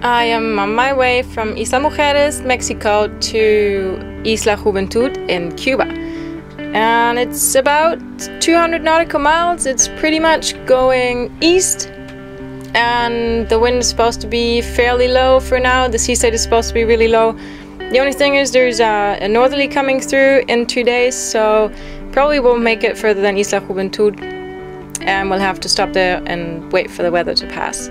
I am on my way from Isla Mujeres, Mexico to Isla Juventud in Cuba. And it's about 200 nautical miles. It's pretty much going east. And the wind is supposed to be fairly low for now. The sea state is supposed to be really low. The only thing is there's a northerly coming through in 2 days, so probably won't make it further than Isla Juventud. And we'll have to stop there and wait for the weather to pass.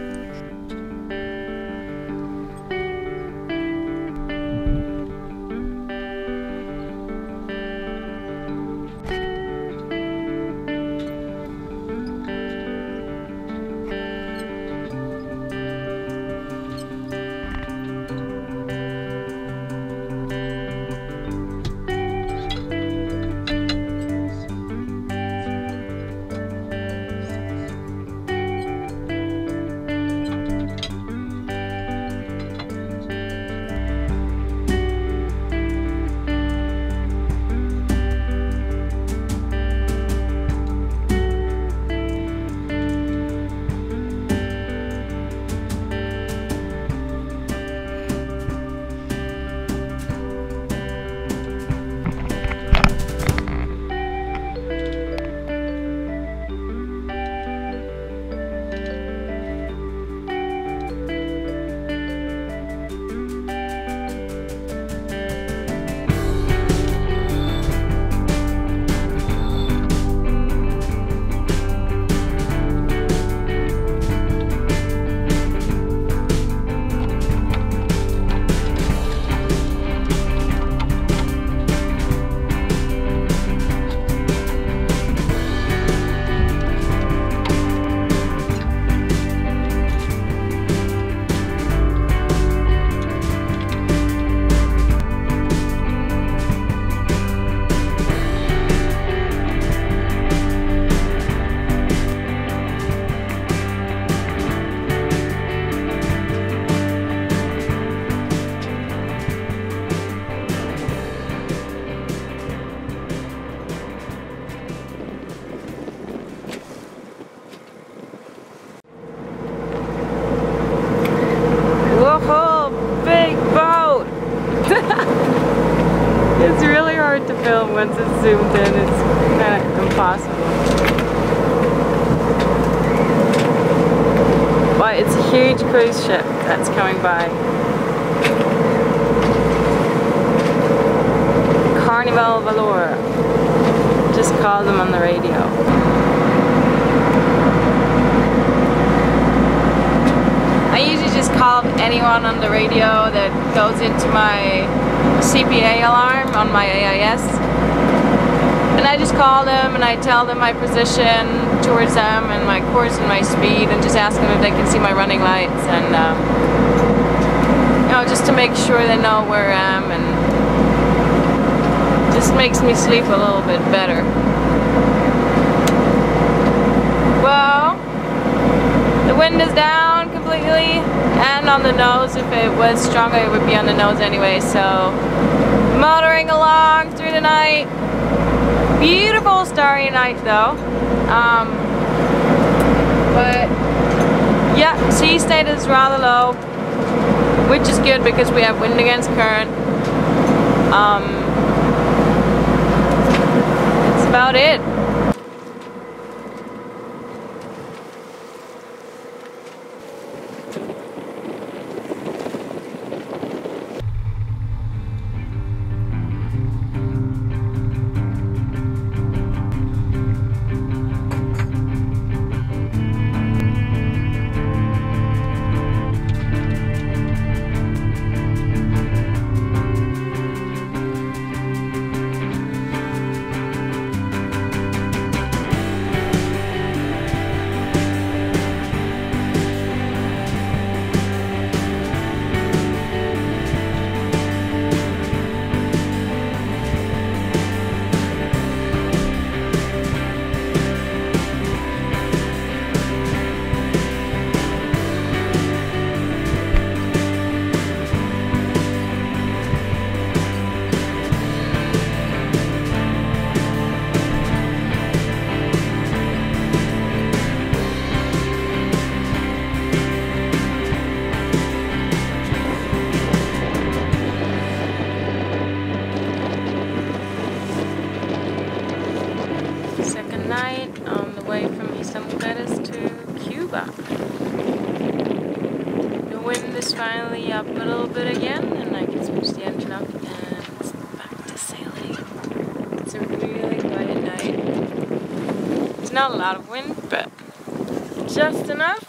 It's really hard to film once it's zoomed in. It's kind of impossible. But it's a huge cruise ship that's coming by. Carnival Valor. Just called them on the radio. I usually just call anyone on the radio that goes into my CPA alarm on my AIS, and I just call them and I tell them my position towards them and my course and my speed, and just ask them if they can see my running lights, and you know, just to make sure they know where I am, and just makes me sleep a little bit better. Well, the wind is down completely, and on the nose. If it was stronger, it would be on the nose anyway, so motoring along through the night. Beautiful starry night though. But yeah, sea state is rather low, which is good because we have wind against current. That's about it. is finally up a little bit again, and I can switch the engine up, and it's back to sailing. It's a really quiet night. It's not a lot of wind, but just enough.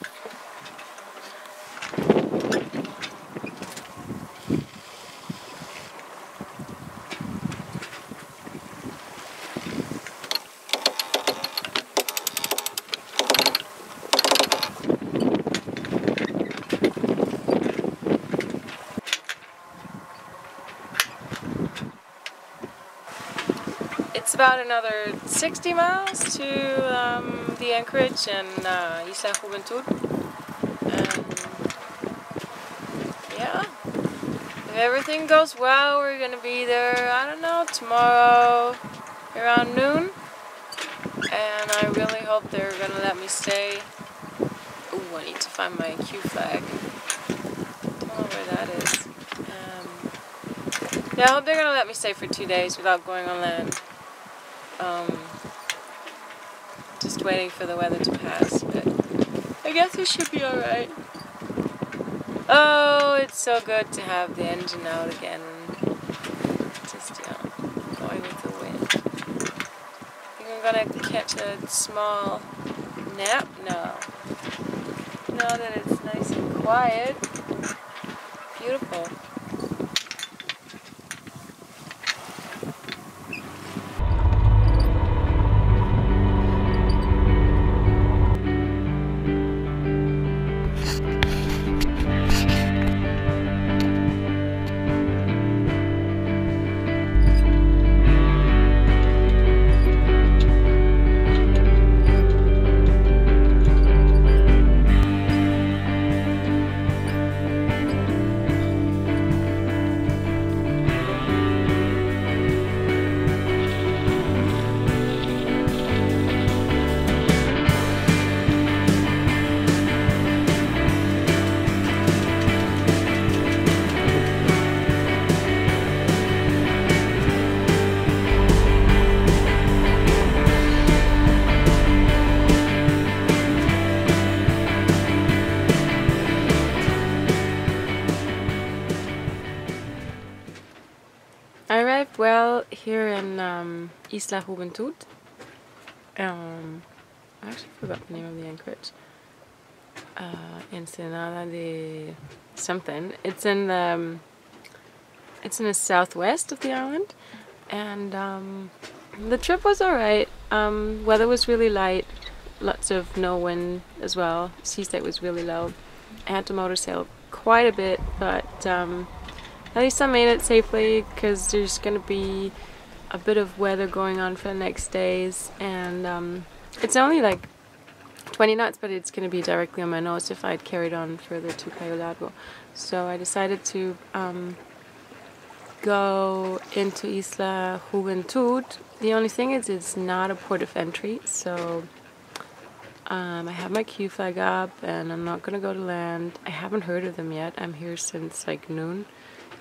It's about another 60 miles to the anchorage in Isla Juventud. And yeah, if everything goes well, we're gonna be there, I don't know, tomorrow around noon. And I really hope they're gonna let me stay. Ooh, I need to find my Q flag. Don't know where that is. Yeah, I hope they're gonna let me stay for 2 days without going on land. Just waiting for the weather to pass, but I guess it should be alright. Oh, it's so good to have the engine out again and just, you know, going with the wind. I think I'm gonna catch a small nap now. Now that it's nice and quiet. Beautiful. I arrived well here in Isla Juventud. I actually forgot the name of the anchorage. Ensenada de something. It's in the southwest of the island, and the trip was alright. Weather was really light, lots of no wind as well. Sea state was really low. I had to motor sail quite a bit, but at least I made it safely because there's going to be a bit of weather going on for the next days, and it's only like 20 knots, but it's going to be directly on my nose if I'd carried on further to Cayo Largo. So I decided to go into Isla Juventud. The only thing is it's not a port of entry, so I have my Q flag up and I'm not going to go to land. I haven't heard of them yet. I'm here since like noon.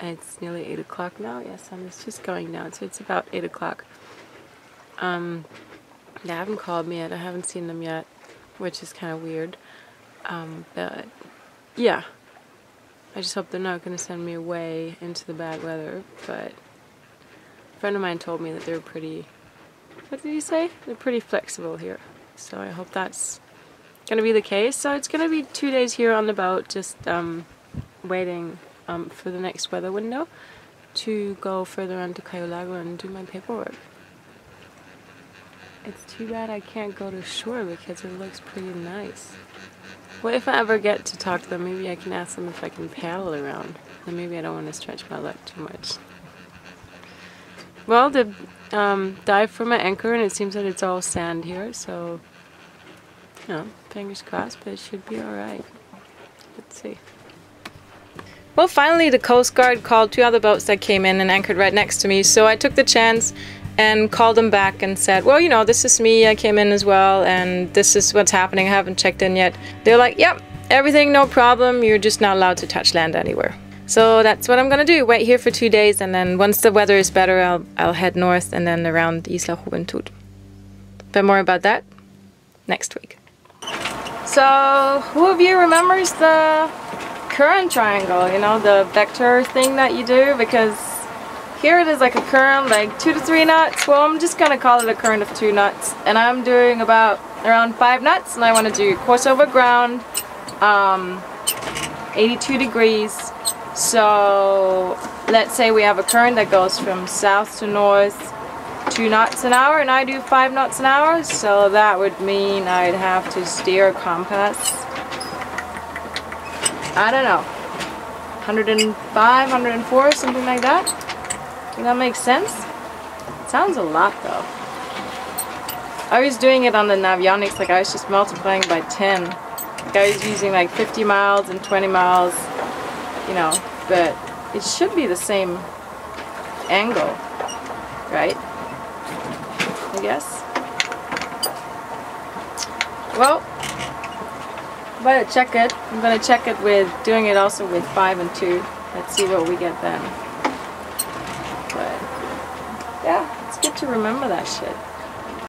It's nearly 8 o'clock now. Yes, I'm just going down, so it's about 8 o'clock. They haven't called me yet. I haven't seen them yet, which is kind of weird. But yeah, I just hope they're not going to send me away into the bad weather. But a friend of mine told me that they're pretty, what did he say? They're pretty flexible here. So I hope that's going to be the case. So it's going to be 2 days here on the boat, just waiting for the next weather window to go further on to Cayo Largo and do my paperwork. It's too bad I can't go to shore because it looks pretty nice. Well, if I ever get to talk to them, maybe I can ask them if I can paddle around. And maybe I don't want to stretch my luck too much. Well, the dive for my anchor, and it seems that it's all sand here, so, you know, fingers crossed, but it should be alright. Let's see. Well, finally the Coast Guard called 2 other boats that came in and anchored right next to me, so I took the chance and called them back and said, well, you know, this is me, I came in as well, and this is what's happening, I haven't checked in yet. They're like, yep, everything, no problem, you're just not allowed to touch land anywhere. So that's what I'm gonna do, wait here for 2 days, and then once the weather is better, I'll head north and then around Isla Juventud. But more about that next week. So, who of you remembers the current triangle, you know, the vector thing that you do, because here it is like a current, like 2 to 3 knots. Well, I'm just gonna call it a current of 2 knots, and I'm doing about around 5 knots, and I want to do course over ground, 82 degrees. So let's say we have a current that goes from south to north 2 knots an hour, and I do 5 knots an hour, so that would mean I'd have to steer a compass, I don't know, 105, 104, something like that. Does that make sense? It sounds a lot though. I was doing it on the navionics, like I was just multiplying by 10. Like I was using like 50 miles and 20 miles, you know, but it should be the same angle, right? I guess. Well, I'm gonna check it. I'm gonna check it with doing it also with 5 and 2. Let's see what we get then. But yeah, it's good to remember that shit.